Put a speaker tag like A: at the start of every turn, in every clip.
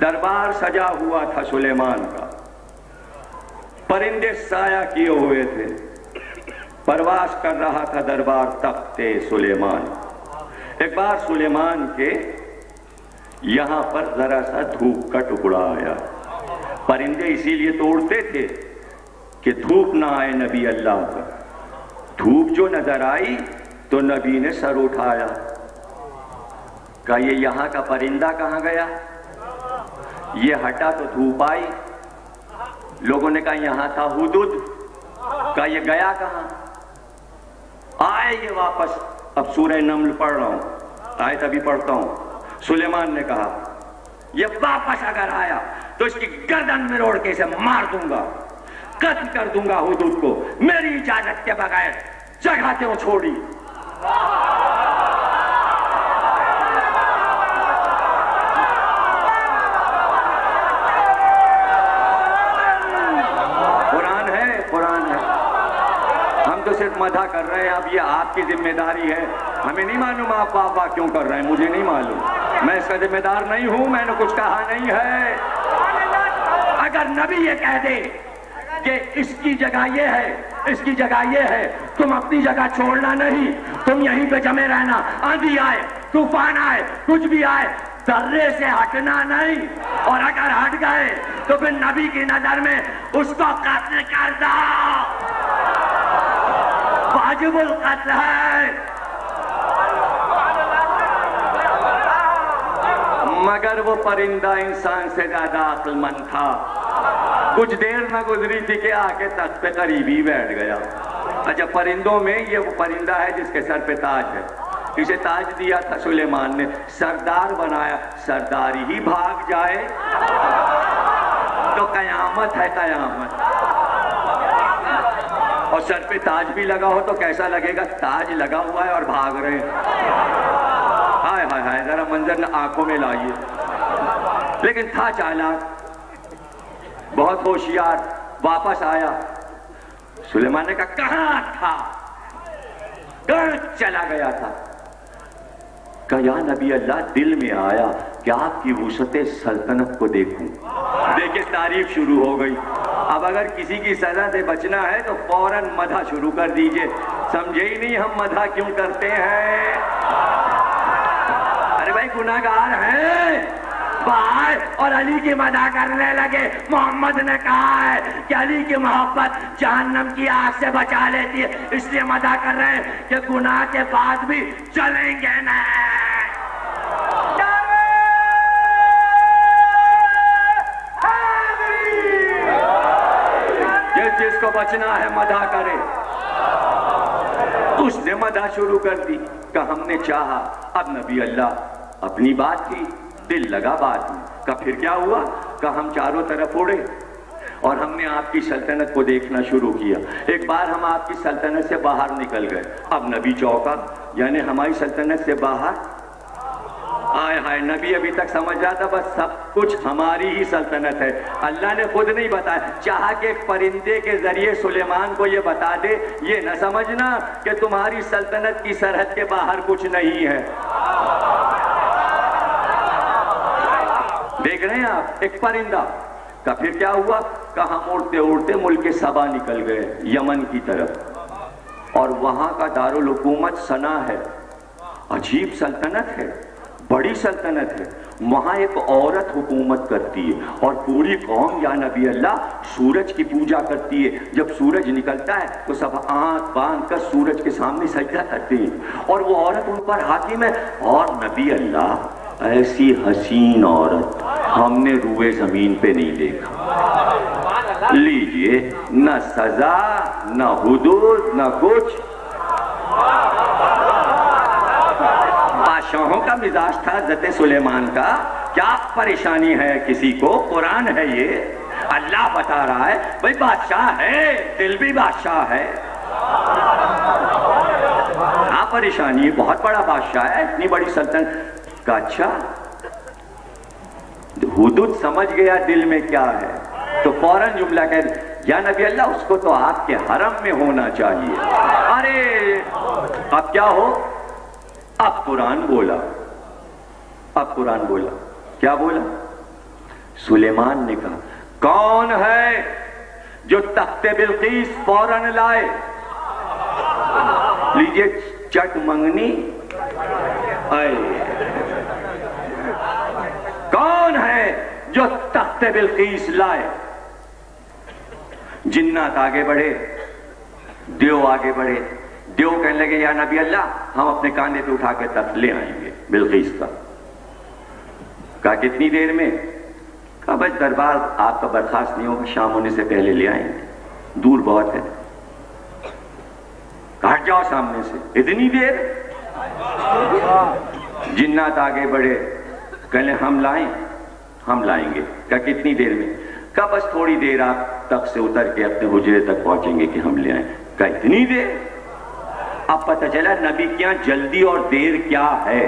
A: دربار سجا ہوا تھا سلیمان کا، پرندے سایہ کیے ہوئے تھے، پرواز کر رہا تھا دربار تخت سلیمان۔ ایک بار سلیمان کے یہاں پر ذرا سا دھوپ کا ٹکڑا آیا۔ پرندے اسی لیے توڑتے تھے کہ دھوپ نہ آئے نبی اللہ پر۔ دھوپ جو نظر آئی تو نبی نے سر اٹھایا، کہا یہ یہاں کا پرندہ کہاں گیا؟ یہ ہٹا تو دھوپ آئی۔ لوگوں نے کہا یہاں تھا ہدہد، کہا یہ گیا کہاں؟ آئے یہ واپس۔ اب سورہ نمل پڑھ رہا ہوں، آیت ابھی پڑھتا ہوں۔ سلیمان نے کہا یہ واپس اگر آیا تو اس کی گردن میں روڑ کے اسے مار دوں گا، قتل کر دوں گا ہدہد کو، میری اجازت کے بغیر جگہ کیوں چھوڑی؟ صرف مدح کر رہے ہیں، اب یہ آپ کی ذمہ داری ہے۔ ہمیں نہیں معلوم آپ واہ واہ کیوں کر رہے ہیں، مجھے نہیں معلوم، میں اس کا ذمہ دار نہیں ہوں، میں نے کچھ کہا نہیں ہے۔ اگر نبی یہ کہہ دے کہ اس کی جگہ یہ ہے، اس کی جگہ یہ ہے، تم اپنی جگہ چھوڑنا نہیں، تم یہیں پہ جمے رہنا، آندھی آئے، طوفان آئے، کچھ بھی آئے، درے سے ہٹنا نہیں، اور اگر ہٹ گئے تو پھر نبی کی نظر میں اس کو قتل کر دو، واجب القتل ہے۔ مگر وہ پرندہ انسان سے زیادہ عقل مند تھا، کچھ دیر نہ گزری تھی کہ آ کے تخت پہ قریب ہی بیٹھ گیا۔ اچھا، پرندوں میں یہ وہ پرندہ ہے جس کے سر پہ تاج ہے، اسے تاج دیا تھا سلیمان نے، سردار بنایا، سرداری ہی بھاگ جائے تو قیامت ہے، قیامت۔ اور سر پہ تاج بھی لگا ہو تو کیسا لگے گا؟ تاج لگا ہوا ہے اور بھاگ رہے ہیں، ہائے ہائے ہائے، ذرا منظر آنکھوں میں لائیے۔ لیکن تھا چالاک، بہت ہوشیار، واپس آیا۔ سلیمان نے کہا کہاں تھا، کہاں چلا گیا تھا؟ کہا یا نبی اللہ، دل میں آیا کہ آپ کی وسعت سلطنت کو دیکھوں۔ دیکھیں تعریف شروع ہو گئی۔ اب اگر کسی کی سزا سے بچنا ہے تو فوراً مدح شروع کر دیجئے۔ سمجھے ہی نہیں ہم مدح کیوں کرتے ہیں؟ ارے بھائی گناہگار ہیں، بھائی، اور علی کی مدح کرنے لگے۔ محمد نے کہا ہے کہ علی کی محبت جہنم کی آگ سے بچا لیتی ہے، اس لیے مدح کر رہے ہیں کہ گناہ کے بعد بھی چلیں گے نا۔ جس کو بچنا ہے مدح کرے۔ اس نے مدح شروع کر دی کہ ہم نے چاہا، اب نبی اللہ اپنی بات کی، دل لگا بات میں۔ کہ پھر کیا ہوا؟ کہ ہم چاروں طرف اڑے اور ہم نے آپ کی سلطنت کو دیکھنا شروع کیا۔ ایک بار ہم آپ کی سلطنت سے باہر نکل گئے، اب نبی چوکا، یعنی ہماری سلطنت سے باہر؟ آئے ہائے، نبی ابھی تک سمجھ رہا تھا بس سب کچھ ہماری ہی سلطنت ہے۔ اللہ نے خود نہیں بتایا، چاہا کہ ایک پرندے کے ذریعے سلیمان کو یہ بتا دے، یہ نہ سمجھنا کہ تمہاری سلطنت کی سرحد کے باہر کچھ نہیں ہے۔ دیکھ رہے ہیں آپ، ایک پرندہ کا پھر کیا ہوا؟ کہ ہم اڑتے اڑتے ملک سبا نکل گئے، یمن کی طرف، اور وہاں کا دارالحکومت سنا ہے، عجیب سلطنت ہے، بڑی سلطنت ہے۔ وہاں ایک عورت حکومت کرتی ہے اور پوری قوم یا نبی اللہ سورج کی پوجا کرتی ہے۔ جب سورج نکلتا ہے تو سب آنکھ باندھ کر سورج کے سامنے سجدہ کرتے ہیں، اور وہ عورت ان پر حاکم ہے۔ اور نبی اللہ ایسی حسین عورت ہم نے روئے زمین پہ نہیں دیکھا۔ لیجئے، نہ سزا، نہ حدود، نہ کچھ۔ بادشاہوں کا مزاج تھا حضرت سلیمان کا، کیا پریشانی ہے کسی کو؟ قرآن ہے یہ، اللہ بتا رہا ہے بھئی بادشاہ ہے، دل بھی بادشاہ ہے، کیا پریشانی ہے؟ بہت بڑا بادشاہ ہے، اتنی بڑی سلطنت کا۔ اچھا، حدود سمجھ گیا دل میں کیا ہے تو فوراً جملہ کہہ دیا، یا نبی اللہ اس کو تو آپ کے حرم میں ہونا چاہیے۔ ارے اب کیا ہو؟ اب قرآن بولا، اب قرآن بولا، کیا بولا؟ سلیمان نے کہا کون ہے جو تخت بلقیس فوراً لائے؟ لیجئے چٹ منگنی آئے، کون ہے جو تخت بلقیس لائے؟ جنات آگے بڑھے، دیو آگے بڑھے، دیو کہنے لگے یا نبی اللہ ہم اپنے کاندھے پہ اٹھا کے تخت لے آئیں گے بلقیس کا۔ کہا کتنی دیر میں؟ کہا بس دربار آپ کا برخاست نہیں ہوگا، شام ہونے سے پہلے لے آئیں گے، دور بہت ہے۔ ہٹ جاؤ سامنے سے، اتنی دیر؟ جنات آگے بڑھے، کہنے ہم لائیں گے۔ کہا کتنی دیر میں؟ کہا بس تھوڑی دیر آپ تخت سے اتر کے اپنے حجرے تک پہنچیں گے کہ ہم لے آئیں۔ کہا اتنی دیر؟ اب پتہ چلا نبی کیا جلدی اور دیر کیا ہے،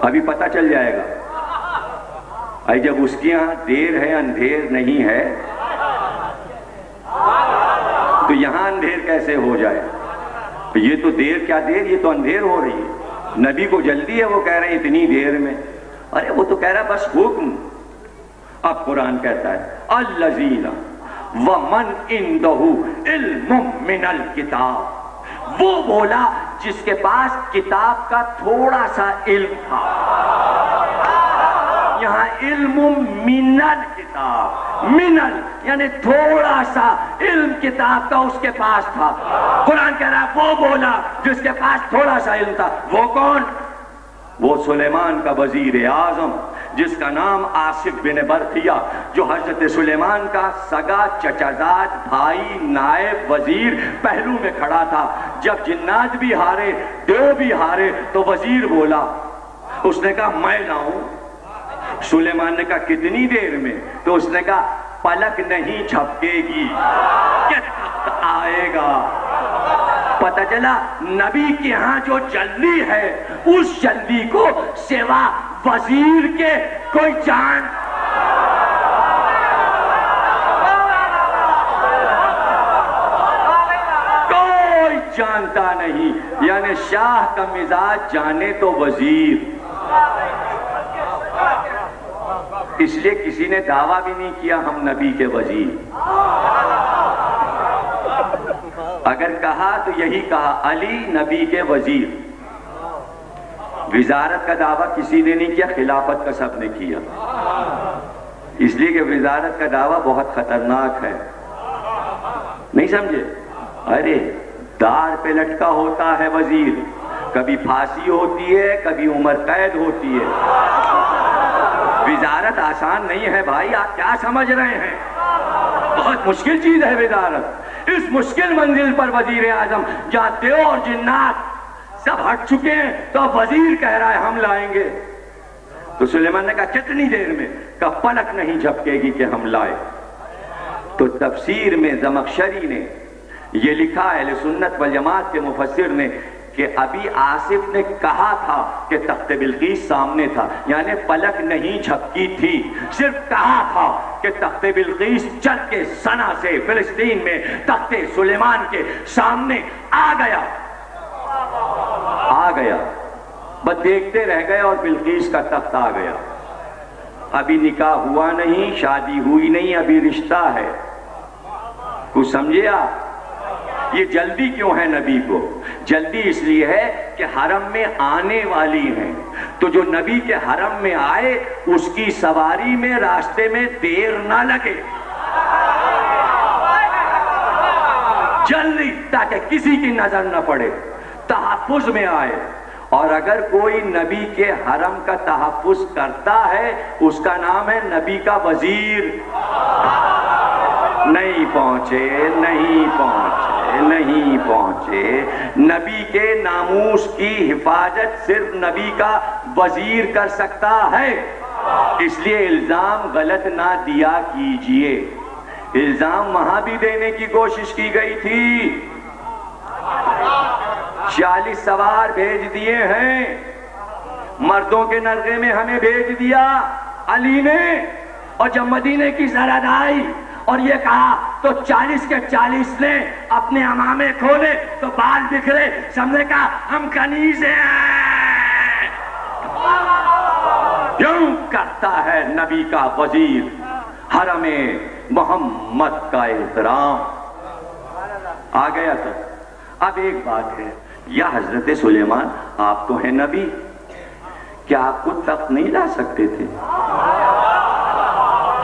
A: ابھی پتہ چل جائے گا۔ ابھی جب اس کے یہاں دیر ہے اندھیر نہیں ہے تو یہاں اندھیر کیسے ہو جائے؟ یہ تو دیر کیا دیر، یہ تو اندھیر ہو رہی ہے۔ نبی کو جلدی ہے، وہ کہہ رہے ہیں اتنی دیر میں، ارے وہ تو کہہ رہا ہے بس حکم۔ اب قرآن کہتا ہے الذین ومن عنده علم من الکتاب، وہ بولا جس کے پاس کتاب کا تھوڑا سا علم تھا۔ یہاں علم من الکتاب، منل یعنی تھوڑا سا علم کتاب کا اس کے پاس تھا۔ قرآن کہہ رہا ہے وہ بولا جس کے پاس تھوڑا سا علم تھا۔ وہ کون؟ وہ سلیمان کا وزیر اعظم جس کا نام آصف بن برقیہ، جو حضرت سلیمان کا سگا چچازاد بھائی نائب وزیر پہلو میں کھڑا تھا۔ جب جنات بھی ہارے دیو بھی ہارے تو وزیر بولا، اس نے کہا میں لاؤں؟ سلیمان نے کہا کتنی دیر میں؟ تو اس نے کہا پلک نہیں جھپکے گی کہ تخت آئے گا۔ پتہ چلا نبی کے ہاں جو جلدی ہے اس جلدی کو سوا وزیر کے کوئی جان کوئی جانتا نہیں۔ یعنی شاہ کا مزاج جانے تو وزیر۔ اس لیے کسی نے دعویٰ بھی نہیں کیا ہم نبی کے وزیر۔ اگر کہا تو یہی کہا علی نبی کے وزیر۔ وزارت کا دعویٰ کسی نے نہیں کیا، خلافت کا سب نے کیا، اس لیے کہ وزارت کا دعویٰ بہت خطرناک ہے، نہیں سمجھے؟ ارے دار پہ لٹکا ہوتا ہے وزیر، کبھی پھانسی ہوتی ہے کبھی عمر قید ہوتی ہے۔ وزارت آسان نہیں ہے بھائی، آپ کیا سمجھ رہے ہیں؟ بہت مشکل چیز ہے وزارت۔ اس مشکل منزل پر وزیر اعظم جہاں دیو اور جنات سب ہٹ چکے ہیں تو اب وزیر کہہ رہا ہے ہم لائیں گے۔ تو سلیمان نے کہا کتنی دیر میں؟ کہا پلک نہیں جھپکے گی کہ ہم لائے۔ تو تفسیر میں زمخشری نے یہ لکھا، اہل سنت والجماعت کے مفسر نے، کہ ابھی آصف نے کہا تھا کہ تخت بلقیس سامنے تھا، یعنی پلک نہیں جھپکی تھی، صرف کہا تھا کہ تخت بلقیس چل کے سنا سے فلسطین میں تخت سلیمان کے سامنے آ گیا۔ بس دیکھتے رہ گئے اور بلقیس کا تخت آ گیا۔ ابھی نکاح ہوا نہیں، شادی ہوئی نہیں، ابھی رشتہ ہے۔ کچھ سمجھے آپ؟ یہ جلدی کیوں ہے نبی کو؟ جلدی اس لیے ہے کہ حرم میں آنے والی ہیں، تو جو نبی کے حرم میں آئے اس کی سواری میں راستے میں دیر نہ لگے، جلدی، تاکہ کسی کی نظر نہ پڑے، تحفظ میں آئے۔ اور اگر کوئی نبی کے حرم کا تحفظ کرتا ہے اس کا نام ہے نبی کا وزیر۔ نہیں پہنچے، نبی کے ناموس کی حفاظت صرف نبی کا وزیر کر سکتا ہے۔ اس لیے الزام غلط نہ دیا کیجئے۔ الزام وہاں بھی دینے کی کوشش کی گئی تھی، 40 سوار بھیج دیے ہیں، مردوں کے نرغے میں ہمیں بھیج دیا علی نے، اور جب مدینے کی سرحد آئی اور یہ کہا تو 40 کے 40 نے اپنے عمامے کھولے تو بال بکھرے، سب نے کہا ہم کنیز ہیں، یوں کر رکھتا ہے نبی کا وزیر حرم محمد کا احترام. آ گیا تو اب ایک بات ہے، یا حضرت سلیمان آپ تو ہیں نبی، کیا آپ کو تخت نہیں لا سکتے تھے؟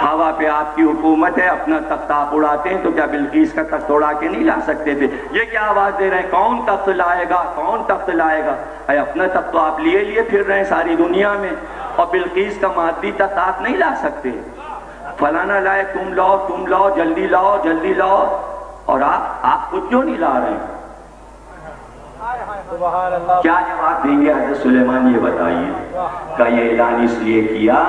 A: ہوا پہ آپ کی حکومت ہے، اپنا تخت آپ اڑاتے ہیں، تو کیا بلقیس کا تخت اڑا کے نہیں لا سکتے تھے؟ یہ کیا آواز دے رہے ہیں کون تخت لائے گا، کون تخت لائے گا؟ اے اپنا تخت تو آپ لیے پھر رہے ہیں ساری دنیا میں، اور بلقیس کا مادی تخت آپ نہیں لا سکتے. فلانا لائے، تم لاؤ، جلدی لاؤ، اور آپ خود کیوں نہیں لا رہے ہیں؟ کیا جواب دیں گے حضرت سلیمان؟ یہ بتائیے کہ یہ اعلان اس لیے کیا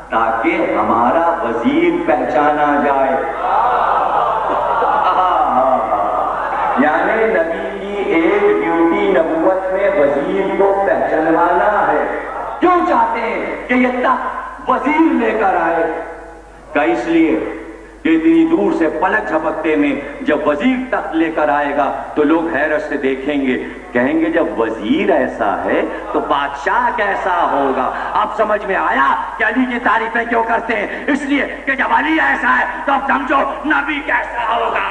A: تاکہ ہمارا وزیر پہچانا جائے. یعنی نبی کی ایک ڈیوٹی نبوت میں وزیر کو پہچانوانا ہے. کیوں چاہتے ہیں کہ یہ تخت وزیر لے کر آئے؟ کہ اس لیے کہ اتنی دور سے پلک جھپکتے میں جب وزیر تخت لے کر آئے گا تو لوگ حیرت سے دیکھیں گے، کہیں گے جب وزیر ایسا ہے تو بادشاہ کیسا ہوگا. اب سمجھ میں آیا کہ علی کی تعریفیں کیوں کرتے ہیں؟ اس لیے کہ جب علی ایسا ہے تو اب سمجھو نبی کیسا ہوگا.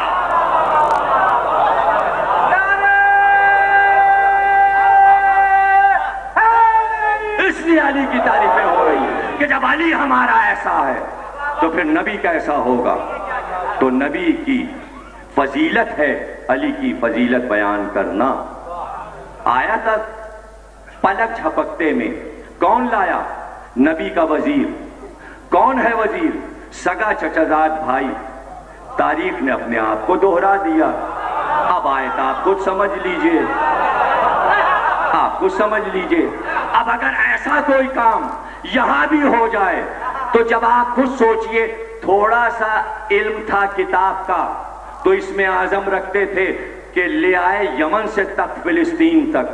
A: اس لیے علی کی تعریفیں ہو رہی ہیں کہ جب علی ہمارا ایسا ہے تو پھر نبی کیسا ہوگا. تو نبی کی فضیلت ہے علی کی فضیلت بیان کرنا. آیا تک پلک جھپکتے میں کون لایا؟ نبی کا وزیر. کون ہے وزیر؟ سگا چچزاد بھائی. تاریخ نے اپنے آپ کو دوہرا دیا. اب آیت آپ خود سمجھ لیجئے، آپ خود سمجھ لیجئے. اب اگر ایسا کوئی کام یہاں بھی ہو جائے تو جب آپ خود سوچئے، تھوڑا سا علم تھا کتاب کا تو اس میں عزم رکھتے تھے کہ لے آئے یمن سے تک فلسطین تک.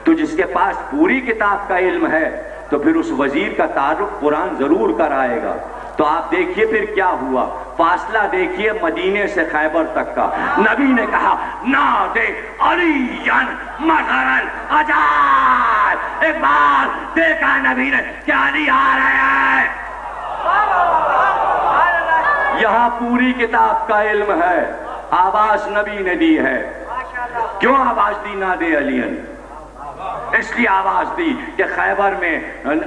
A: تو جس کے پاس پوری کتاب کا علم ہے تو پھر اس وزیر کا تعارف قرآن ضرور کرائے گا. تو آپ دیکھیے پھر کیا ہوا. فاصلہ دیکھیے مدینے سے خیبر تک کا. نبی نے کہا نادے علیًا مظہر العجائب. ایک بار دیکھا نبی نے کہ علی آ رہے ہیں. یہاں پوری کتاب کا علم ہے، آواز نبی نے دی ہے. کیوں آواز دی نادے علیًا؟ اس لیے آواز دی کہ خیبر میں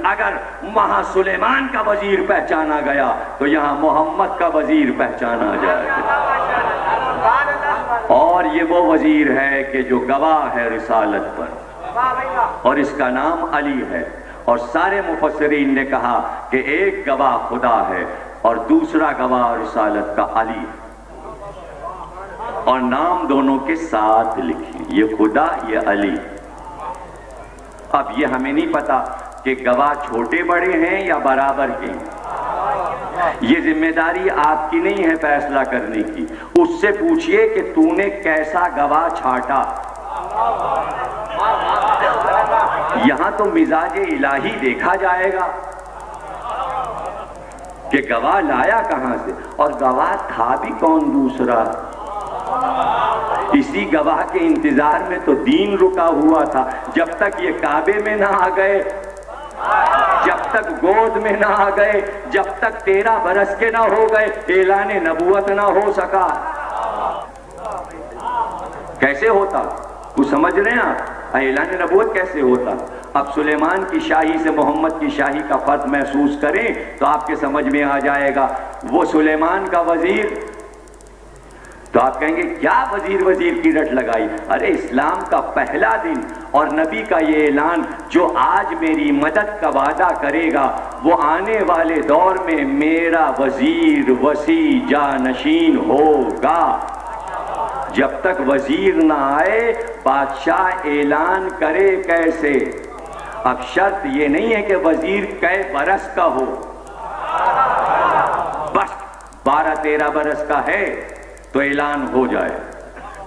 A: اگر وہاں سلیمان کا وزیر پہچانا گیا تو یہاں محمد کا وزیر پہچانا جائے. اور یہ وہ وزیر ہے کہ جو گواہ ہے رسالت پر، اور اس کا نام علی ہے. اور سارے مفسرین نے کہا کہ ایک گواہ خدا ہے اور دوسرا گواہ رسالت کا علی، اور نام دونوں کے ساتھ لکھیں، یہ خدا یہ علی. اب یہ ہمیں نہیں پتا کہ گواہ چھوٹے بڑے ہیں یا برابر کے. یہ ذمہ داری آپ کی نہیں ہے فیصلہ کرنے کی. اس سے پوچھئے کہ تو نے کیسا گواہ چھاٹا. یہاں تو مزاج الہی دیکھا جائے گا کہ گواہ لایا کہاں سے، اور گواہ تھا بھی کون دوسرا. اسی گواہ کے انتظار میں تو دین رکا ہوا تھا. جب تک یہ کعبے میں نہ آ گئے، جب تک گود میں نہ آ گئے، جب تک 13 برس کے نہ ہو گئے، اعلان نبوت نہ ہو سکا. کیسے ہوتا؟ کچھ سمجھ رہے ہیں آپ؟ اعلان نبوت کیسے ہوتا؟ اب سلیمان کی شاہی سے محمد کی شاہی کا فرق محسوس کریں تو آپ کے سمجھ میں آ جائے گا. وہ سلیمان کا وزیر، تو آپ کہیں گے کیا وزیر کی رٹ لگائی؟ ارے اسلام کا پہلا دن اور نبی کا یہ اعلان، جو آج میری مدد کا وعدہ کرے گا وہ آنے والے دور میں میرا وزیر وسیع جانشین ہوگا. جب تک وزیر نہ آئے بادشاہ اعلان کرے کیسے؟ اب شرط یہ نہیں ہے کہ وزیر کئے برس کا ہو، بس 12-13 برس کا ہے تو اعلان ہو جائے.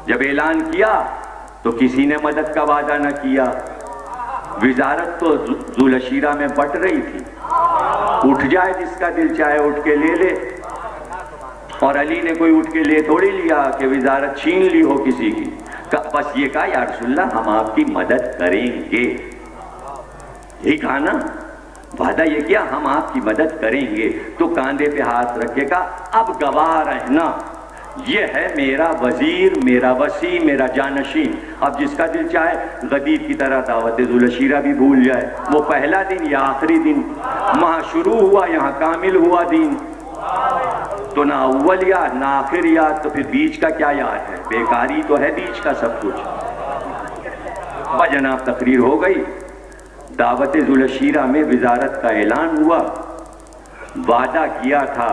A: جب اعلان کیا تو کسی نے مدد کا وعدہ نہ کیا. وزارت تو ذوالشیرہ میں بٹ رہی تھی، اٹھ جائے جس کا دل چاہے اٹھ کے لے لے. اور علی نے کوئی اٹھ کے لے تھوڑی لیا کہ وزارت چھین لی ہو کسی کی. بس یہ کہا یا رسول اللہ ہم آپ کی مدد کریں گے. یہی کہا نا. وعدہ یہ کیا ہم آپ کی مدد کریں گے، تو کاندھے پہ ہاتھ رکھے گا اب گواہ رہنا، یہ ہے میرا وزیر، میرا وسیع، میرا جانشین۔ اب جس کا دل چاہے غدیر کی طرح دعوت ذوالشیرہ بھی بھول جائے، وہ پہلا دن یا آخری دن، وہاں شروع ہوا یہاں کامل ہوا دین، تو نہ اول یاد نہ آخر یاد، تو پھر بیچ کا کیا یاد ہے؟ بیکاری تو ہے بیچ کا سب کچھ۔ جناب تقریر ہو گئی، دعوت ذوالشیرہ میں وزارت کا اعلان ہوا، وعدہ کیا تھا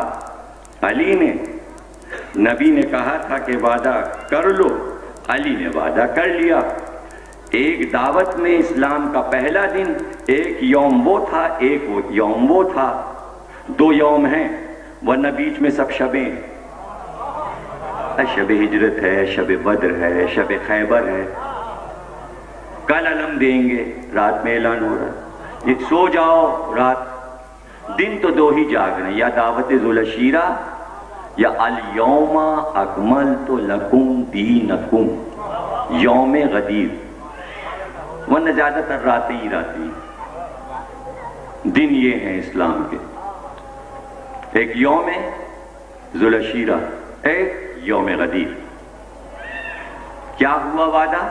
A: علی نے، نبی نے کہا تھا کہ وعدہ کر لو، علی نے وعدہ کر لیا۔ ایک دعوت میں اسلام کا پہلا دن، ایک یوم وہ تھا، ایک یوم وہ تھا، دو یوم ہیں، ورنہ بیچ میں سب شبیں، شب ہجرت ہے، شب بدر ہے، شب خیبر ہے، کل علم دیں گے، رات میں اعلان ہو رہا ہے، یہ سو جاؤ رات، دن تو دو ہی جاگ رہے ہیں، یا دعوت ذوالشیرہ یا الیوم اکملت لکم دینکم، یوم غدیر، ورنہ زیادہ تر راتیں ہی راتیں، دن یہ ہیں اسلام کے، ایک یوم ذوالشیرہ، ایک یوم غدیر۔ کیا ہوا وعدہ؟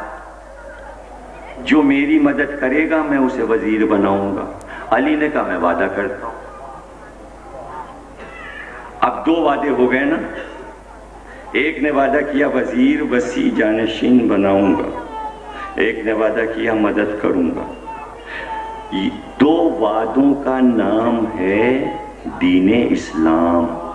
A: جو میری مدد کرے گا میں اسے وزیر بناؤں گا۔ علی نے کہا میں وعدہ کرتا ہوں۔ اب دو وعدے ہو گئے نا، ایک نے وعدہ کیا وزیر وسیع جانشین بناؤں گا، ایک نے وعدہ کیا مدد کروں گا۔ دو وعدوں کا نام ہے دین اسلام۔